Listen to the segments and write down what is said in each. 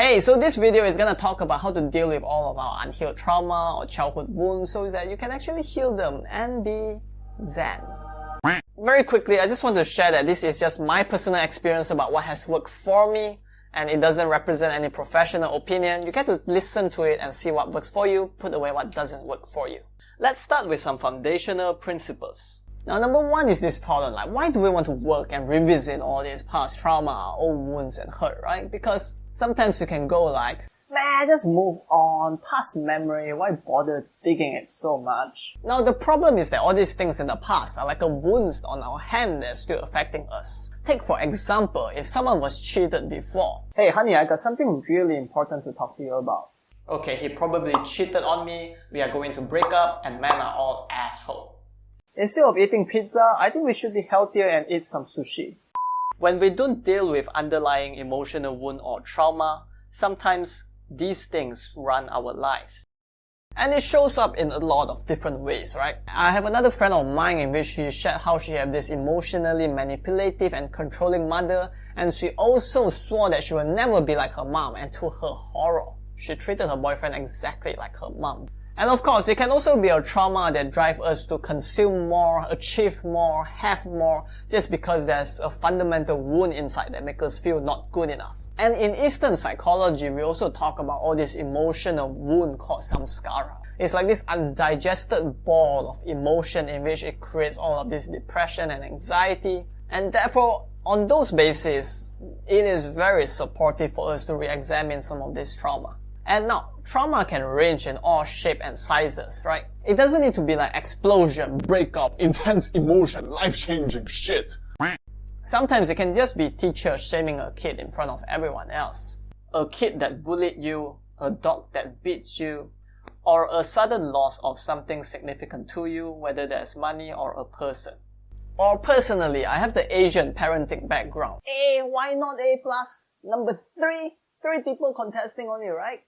Hey, so this video is gonna talk about how to deal with all of our unhealed trauma or childhood wounds so that you can actually heal them and be zen. Very quickly, I just want to share that this is just my personal experience about what has worked for me, and it doesn't represent any professional opinion. You get to listen to it and see what works for you, put away what doesn't work for you. Let's start with some foundational principles. Now, number one is this thought on why do we want to work and revisit all this past trauma, old wounds and hurt, right? Because sometimes you can go man, just move on, past memory, why bother digging it so much? Now, the problem is that all these things in the past are like a wounds on our hand that's still affecting us. Take for example, if someone was cheated before. Hey honey, I got something really important to talk to you about. Okay, he probably cheated on me, we are going to break up, and men are all asshole. Instead of eating pizza, I think we should be healthier and eat some sushi. When we don't deal with underlying emotional wound or trauma, sometimes these things run our lives. And it shows up in a lot of different ways, right? I have another friend of mine in which she shared how she had this emotionally manipulative and controlling mother, and she also swore that she will never be like her mom, and to her horror, she treated her boyfriend exactly like her mom. And of course, it can also be a trauma that drives us to consume more, achieve more, have more, just because there's a fundamental wound inside that makes us feel not good enough. And in Eastern psychology, we also talk about all this emotional wound called samskara. It's like this undigested ball of emotion in which it creates all of this depression and anxiety. And therefore, on those bases, it is very supportive for us to re-examine some of this trauma. And now, trauma can range in all shapes and sizes, right? It doesn't need to be like explosion, breakup, intense emotion, life-changing shit. Sometimes it can just be teachers shaming a kid in front of everyone else. A kid that bullied you, a dog that beats you, or a sudden loss of something significant to you, whether that's money or a person. Or personally, I have the Asian parenting background. Hey, why not A+? Number 3? 3 people contesting only, right?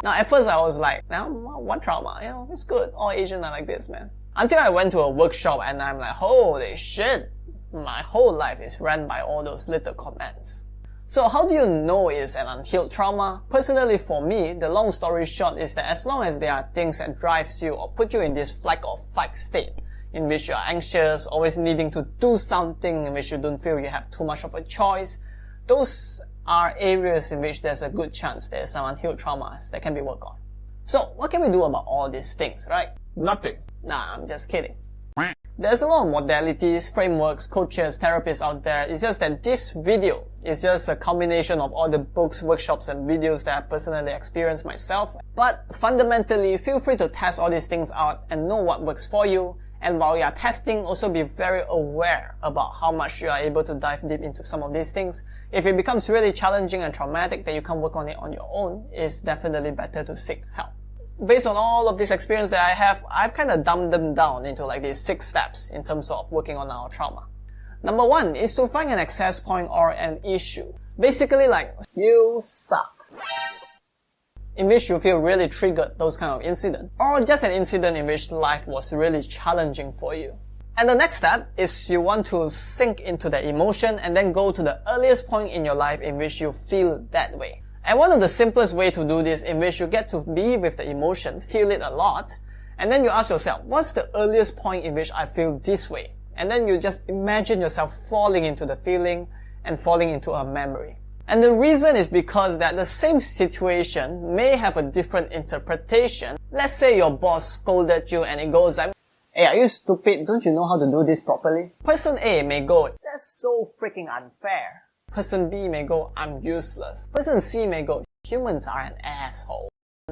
Now, at first I was like, what trauma? You know, it's good. All Asians are like this, man. Until I went to a workshop and I'm like, holy shit. My whole life is ran by all those little comments. So how do you know it's an unhealed trauma? Personally, for me, the long story short is that as long as there are things that drives you or put you in this flight or fight state, in which you are anxious, always needing to do something in which you don't feel you have too much of a choice, those are areas in which there's a good chance there's some unhealed traumas that can be worked on. So what can we do about all these things, right? Nothing. Nah, I'm just kidding. There's a lot of modalities, frameworks, coaches, therapists out there. It's just that this video is just a combination of all the books, workshops, and videos that I personally experienced myself. But fundamentally, feel free to test all these things out and know what works for you. And while you are testing, also be very aware about how much you are able to dive deep into some of these things. If it becomes really challenging and traumatic that you can't work on it on your own, it's definitely better to seek help. Based on all of this experience that I have, I've kind of dumbed them down into like these 6 steps in terms of working on our trauma. Number 1 is to find an access point or an issue. Basically like, you suck. In which you feel really triggered those kind of incident. Or just an incident in which life was really challenging for you. And the next step is you want to sink into the emotion and then go to the earliest point in your life in which you feel that way. And one of the simplest way to do this in which you get to be with the emotion, feel it a lot, and then you ask yourself, what's the earliest point in which I feel this way? And then you just imagine yourself falling into the feeling and falling into a memory. And the reason is because that the same situation may have a different interpretation. Let's say your boss scolded you and it goes like, hey, are you stupid? Don't you know how to do this properly? Person A may go, that's so freaking unfair. Person B may go, I'm useless. Person C may go, humans are an asshole.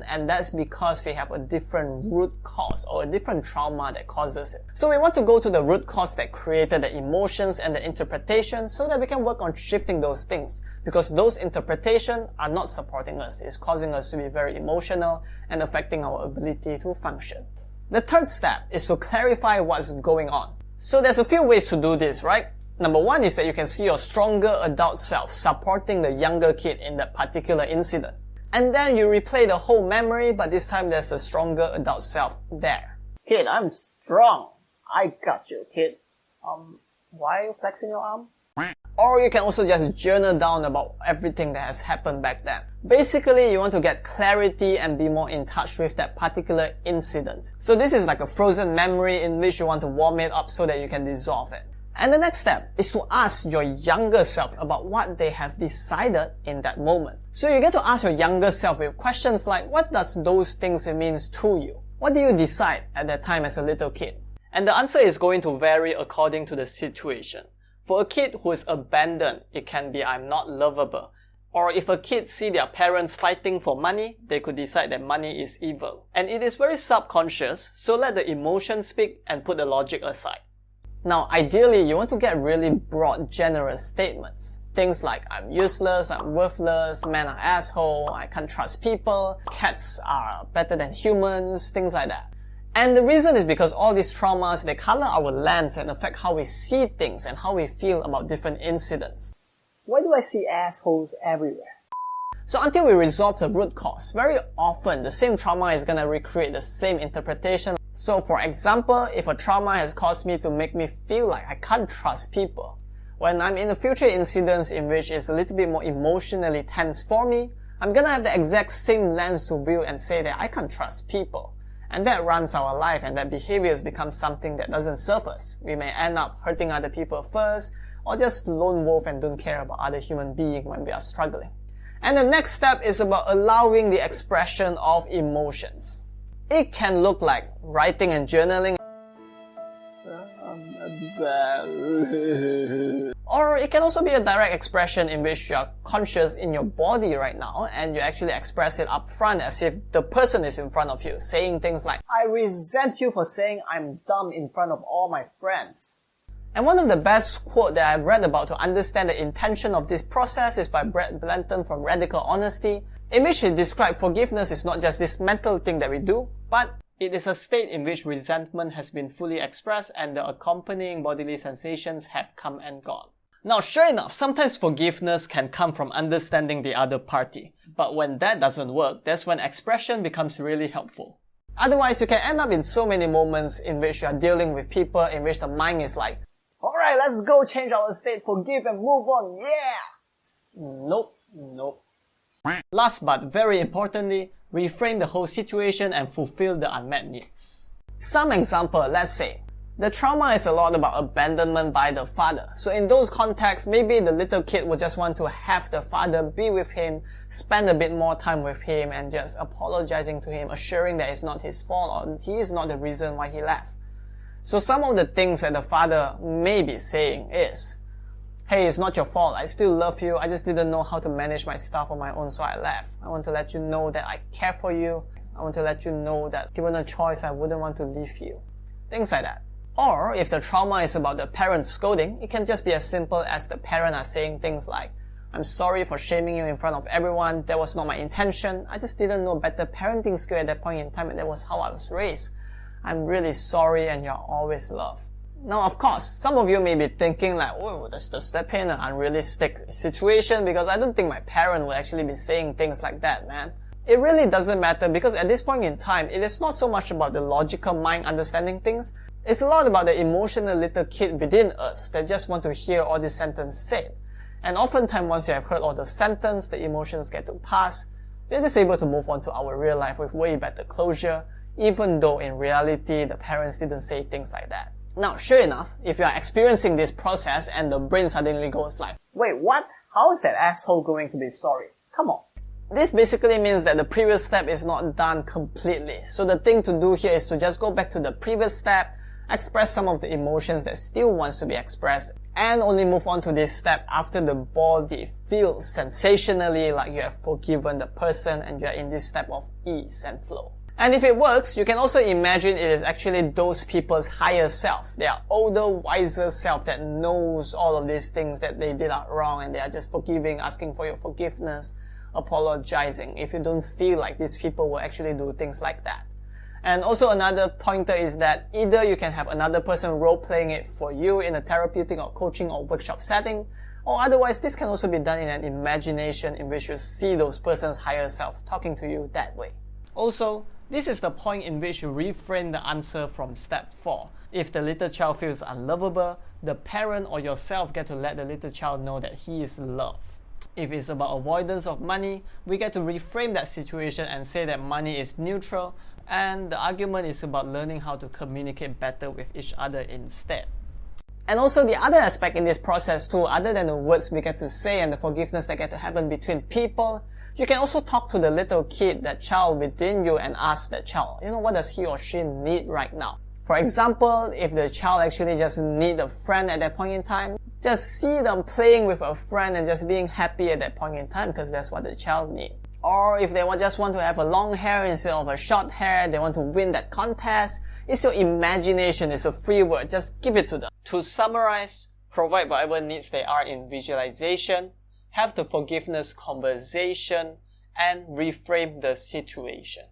And that's because we have a different root cause or a different trauma that causes it. So we want to go to the root cause that created the emotions and the interpretation so that we can work on shifting those things. Because those interpretations are not supporting us. It's causing us to be very emotional and affecting our ability to function. The third step is to clarify what's going on. So there's a few ways to do this, right? Number 1 is that you can see your stronger adult self supporting the younger kid in that particular incident. And then you replay the whole memory, but this time there's a stronger adult self there. Kid, I'm strong. I got you, kid. Why are you flexing your arm? Or you can also just journal down about everything that has happened back then. Basically, you want to get clarity and be more in touch with that particular incident. So this is like a frozen memory in which you want to warm it up so that you can dissolve it. And the next step is to ask your younger self about what they have decided in that moment. So you get to ask your younger self with questions like, what does those things mean to you? What do you decide at that time as a little kid? And the answer is going to vary according to the situation. For a kid who is abandoned, it can be I'm not lovable. Or if a kid see their parents fighting for money, they could decide that money is evil. And it is very subconscious, so let the emotion speak and put the logic aside. Now, ideally, you want to get really broad, generous statements. Things like, I'm useless, I'm worthless, men are asshole, I can't trust people, cats are better than humans, things like that. And the reason is because all these traumas, they color our lens and affect how we see things and how we feel about different incidents. Why do I see assholes everywhere? So until we resolve the root cause, very often the same trauma is gonna recreate the same interpretation. So for example, if a trauma has caused me to make me feel like I can't trust people, when I'm in the future incidents in which it's a little bit more emotionally tense for me, I'm gonna have the exact same lens to view and say that I can't trust people. And that runs our life, and that behaviors become something that doesn't serve us. We may end up hurting other people first, or just lone wolf and don't care about other human beings when we are struggling. And the next step is about allowing the expression of emotions. It can look like writing and journaling, or it can also be a direct expression in which you are conscious in your body right now and you actually express it up front as if the person is in front of you, saying things like, I resent you for saying I'm dumb in front of all my friends. And one of the best quotes that I've read about to understand the intention of this process is by Brett Blanton from Radical Honesty, in which he described forgiveness is not just this mental thing that we do, but it is a state in which resentment has been fully expressed and the accompanying bodily sensations have come and gone. Now, sure enough, sometimes forgiveness can come from understanding the other party. But when that doesn't work, that's when expression becomes really helpful. Otherwise, you can end up in so many moments in which you are dealing with people in which the mind is like, alright, let's go change our state, forgive and move on, yeah! Nope. Last but very importantly, reframe the whole situation and fulfill the unmet needs. Some example, let's say, the trauma is a lot about abandonment by the father. So in those contexts, maybe the little kid would just want to have the father be with him, spend a bit more time with him, and just apologizing to him, assuring that it's not his fault or he is not the reason why he left. So some of the things that the father may be saying is, hey, it's not your fault, I still love you, I just didn't know how to manage my stuff on my own, so I left. I want to let you know that I care for you. I want to let you know that given a choice, I wouldn't want to leave you. Things like that. Or if the trauma is about the parent scolding, it can just be as simple as the parent are saying things like, I'm sorry for shaming you in front of everyone, that was not my intention, I just didn't know better parenting skill at that point in time and that was how I was raised. I'm really sorry and you're always loved. Now, of course, some of you may be thinking like, oh, does that paint an unrealistic situation? Because I don't think my parent would actually be saying things like that, man. It really doesn't matter because at this point in time, it is not so much about the logical mind understanding things. It's a lot about the emotional little kid within us that just want to hear all these sentences said. And oftentimes, once you have heard all the sentences, the emotions get to pass. We're just able to move on to our real life with way better closure, even though in reality, the parents didn't say things like that. Now, sure enough, if you are experiencing this process and the brain suddenly goes like, wait, what? How is that asshole going to be sorry? Come on. This basically means that the previous step is not done completely. So the thing to do here is to just go back to the previous step, express some of the emotions that still wants to be expressed, and only move on to this step after the body feels sensationally like you have forgiven the person and you are in this step of ease and flow. And if it works, you can also imagine it is actually those people's higher self, their older, wiser self that knows all of these things that they did out wrong and they are just forgiving, asking for your forgiveness, apologizing, if you don't feel like these people will actually do things like that. And also another pointer is that either you can have another person role-playing it for you in a therapeutic or coaching or workshop setting, or otherwise this can also be done in an imagination in which you see those person's higher self talking to you that way. Also, this is the point in which you reframe the answer from step 4. If the little child feels unlovable, the parent or yourself get to let the little child know that he is loved. If it's about avoidance of money, we get to reframe that situation and say that money is neutral, and the argument is about learning how to communicate better with each other instead. And also the other aspect in this process too, other than the words we get to say and the forgiveness that get to happen between people, you can also talk to the little kid, that child within you, and ask that child, what does he or she need right now? For example, if the child actually just need a friend at that point in time, just see them playing with a friend and just being happy at that point in time, because that's what the child needs. Or if they just want to have a long hair instead of a short hair, they want to win that contest, it's your imagination, it's a free word, just give it to them. To summarize, provide whatever needs they are in visualization, have the forgiveness conversation, and reframe the situation.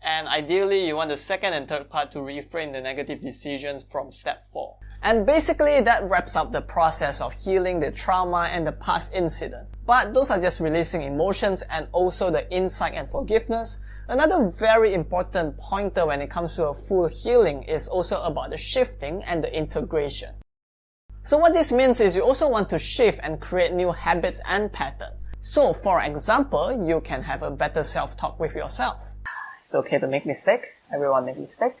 And ideally, you want the second and third part to reframe the negative decisions from step 4. And basically, that wraps up the process of healing the trauma and the past incident. But those are just releasing emotions and also the insight and forgiveness. Another very important pointer when it comes to a full healing is also about the shifting and the integration. So what this means is you also want to shift and create new habits and patterns. So for example, you can have a better self-talk with yourself. It's okay to make mistakes. Everyone makes mistakes.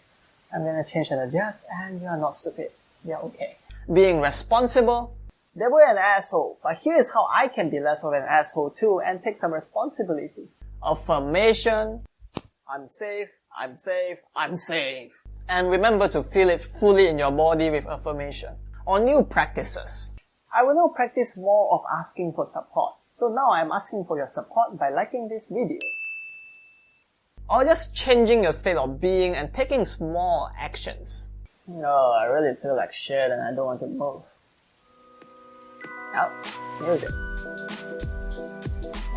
I'm gonna change and adjust, and you are not stupid. You're okay. Being responsible. They were an asshole, but here's how I can be less of an asshole too and take some responsibility. Affirmation. I'm safe, I'm safe, I'm safe. And remember to feel it fully in your body with affirmation. Or new practices. I will now practice more of asking for support. So now I'm asking for your support by liking this video. Or just changing your state of being and taking small actions. No, I really feel like shit and I don't want to move. Oh, music.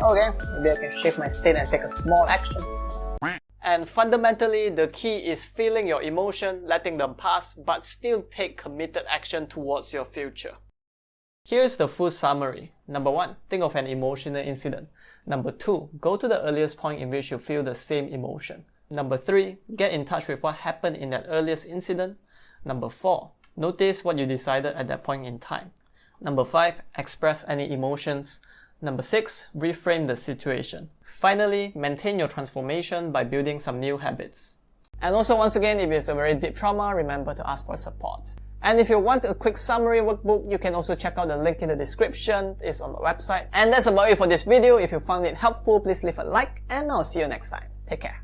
Okay, maybe I can shift my state and take a small action. And fundamentally, the key is feeling your emotion, letting them pass, but still take committed action towards your future. Here's the full summary. Number 1, think of an emotional incident. Number 2, go to the earliest point in which you feel the same emotion. Number 3, get in touch with what happened in that earliest incident. Number 4, notice what you decided at that point in time. Number 5, express any emotions. Number 6, reframe the situation. Finally, maintain your transformation by building some new habits. And also once again, if it's a very deep trauma, remember to ask for support. And if you want a quick summary workbook, you can also check out the link in the description. It's on my website. And that's about it for this video. If you found it helpful, please leave a like, and I'll see you next time. Take care.